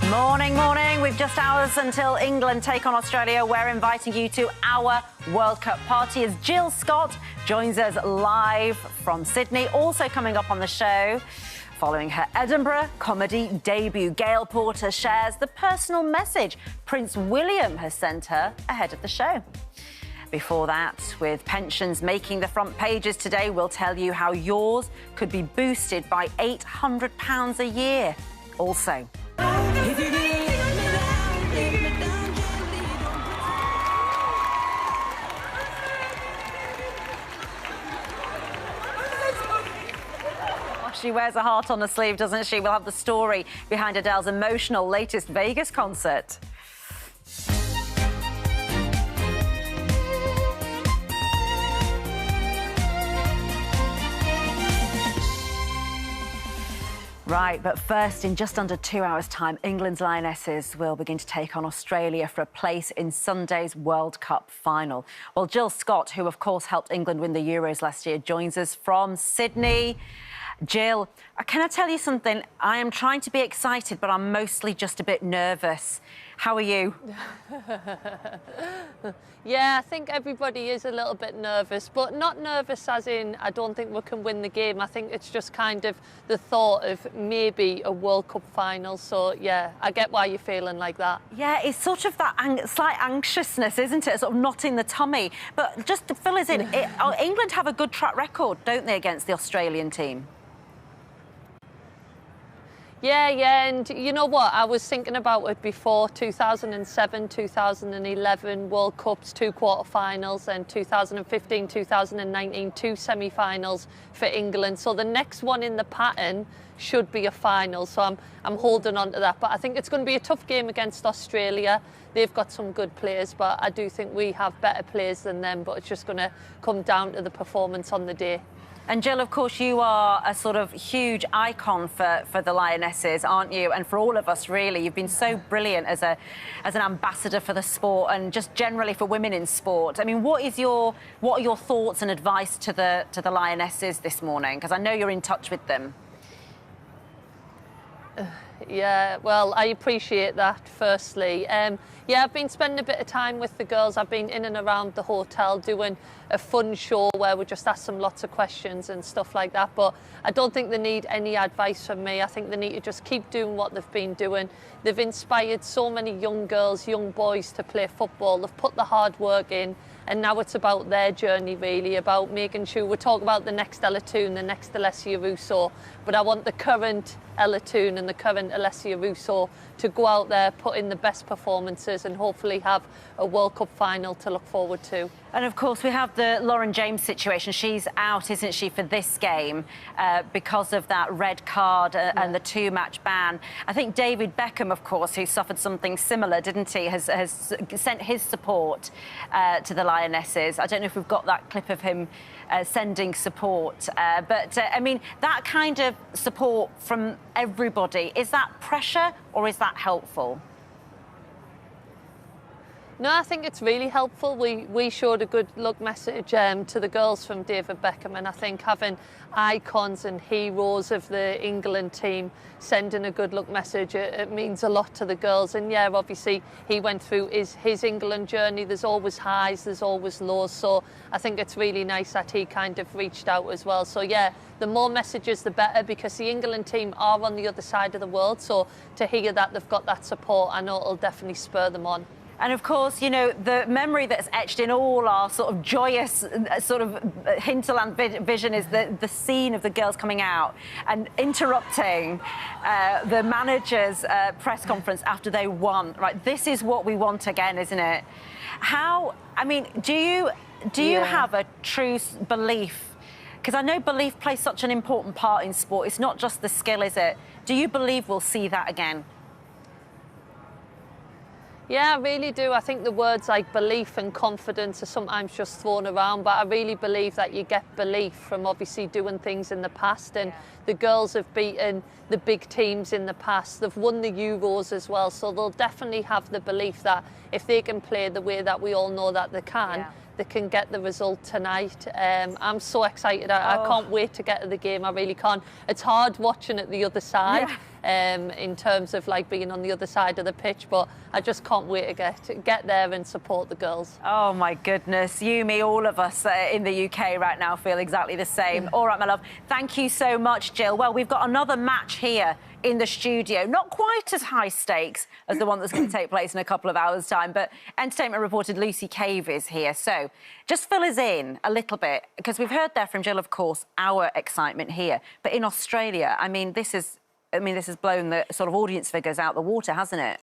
Morning, morning. We've just hours until England take on Australia. We're inviting you to our World Cup party as Jill Scott joins us live from Sydney. Also coming up on the show, following her Edinburgh comedy debut, Gail Porter shares the personal message Prince William has sent her ahead of the show. Before that, with pensions making the front pages today, we'll tell you how yours could be boosted by £800 a year. Also, she wears a heart on her sleeve, doesn't she? We'll have the story behind Adele's emotional latest Vegas concert. Right, but first, in just under 2 hours' time, England's Lionesses will begin to take on Australia for a place in Sunday's World Cup final. Well, Jill Scott, who of course helped England win the Euros last year, joins us from Sydney. Jill, can I tell you something? I am trying to be excited, but I'm mostly just a bit nervous. How are you? Yeah, I think everybody is a little bit nervous, but not nervous as in I don't think we can win the game. I think it's just kind of the thought of maybe a World Cup final. So, yeah, I get why you're feeling like that. Yeah, it's sort of that slight anxiousness, isn't it? Sort of knot in the tummy. But just to fill us in, England have a good track record, don't they, against the Australian team? Yeah, and you know what? I was thinking about it before. 2007, 2011 World Cups, 2 quarter-finals, and 2015, 2019, 2 semi-finals for England. So the next one in the pattern should be a final. So I'm holding on to that. But I think it's going to be a tough game against Australia. They've got some good players, but I do think we have better players than them. But it's just going to come down to the performance on the day. And Jill, of course, you are a sort of huge icon for the Lionesses, aren't you? And for all of us, really. You've been so brilliant as an ambassador for the sport and just generally for women in sport. I mean, what are your thoughts and advice to the Lionesses this morning? Because I know you're in touch with them. Yeah, well, I appreciate that, firstly. Yeah, I've been spending a bit of time with the girls. I've been in and around the hotel doing a fun show where we just ask them lots of questions and stuff like that. But I don't think they need any advice from me. I think they need to just keep doing what they've been doing. They've inspired so many young girls, young boys to play football. They've put the hard work in. And now it's about their journey, really, about making sure we talk about the next Ella Toone, the next Alessia Russo, but I want the current Ella Toone and the current Alessia Russo to go out there, put in the best performances and hopefully have a World Cup final to look forward to. And of course, we have the Lauren James situation. She's out, isn't she, for this game because of that red card and the 2-match ban. I think David Beckham, of course, who suffered something similar, didn't he, has sent his support to the Lionesses. I don't know if we've got that clip of him sending support. But, I mean, that kind of support from everybody, is that pressure or is that helpful? No, I think it's really helpful. We showed a good luck message to the girls from David Beckham, and I think having icons and heroes of the England team sending a good luck message, it means a lot to the girls. And yeah, obviously he went through his England journey. There's always highs, there's always lows. So I think it's really nice that he kind of reached out as well. So yeah, the more messages, the better, because the England team are on the other side of the world. So to hear that they've got that support, I know it'll definitely spur them on. And of course, you know, the memory that's etched in all our sort of joyous sort of hinterland vision is the scene of the girls coming out and interrupting the manager's press conference after they won. Right, this is what we want again, isn't it? How? I mean, do you have a true belief? Because I know belief plays such an important part in sport. It's not just the skill, is it? Do you believe we'll see that again? Yeah, I really do. I think the words like belief and confidence are sometimes just thrown around, but I really believe that you get belief from obviously doing things in the past, and the girls have beaten the big teams in the past. They've won the Euros as well, so they'll definitely have the belief that if they can play the way that we all know that they can get the result tonight. I'm so excited. I can't wait to get to the game. I really can't. It's hard watching at the other side. in terms of like being on the other side of the pitch, but I just can't wait to get there and support the girls. Oh my goodness, you, me, all of us in the UK right now feel exactly the same. All right, my love, thank you so much, Jill. Well, we've got another match here in the studio, not quite as high stakes as the one that's going to take place in a couple of hours' time, but entertainment reporter Lucy Cave is here. So just fill us in a little bit, because we've heard there from Jill, of course, our excitement here, but in Australia, I mean, this has blown the sort of audience figures out the water, hasn't it?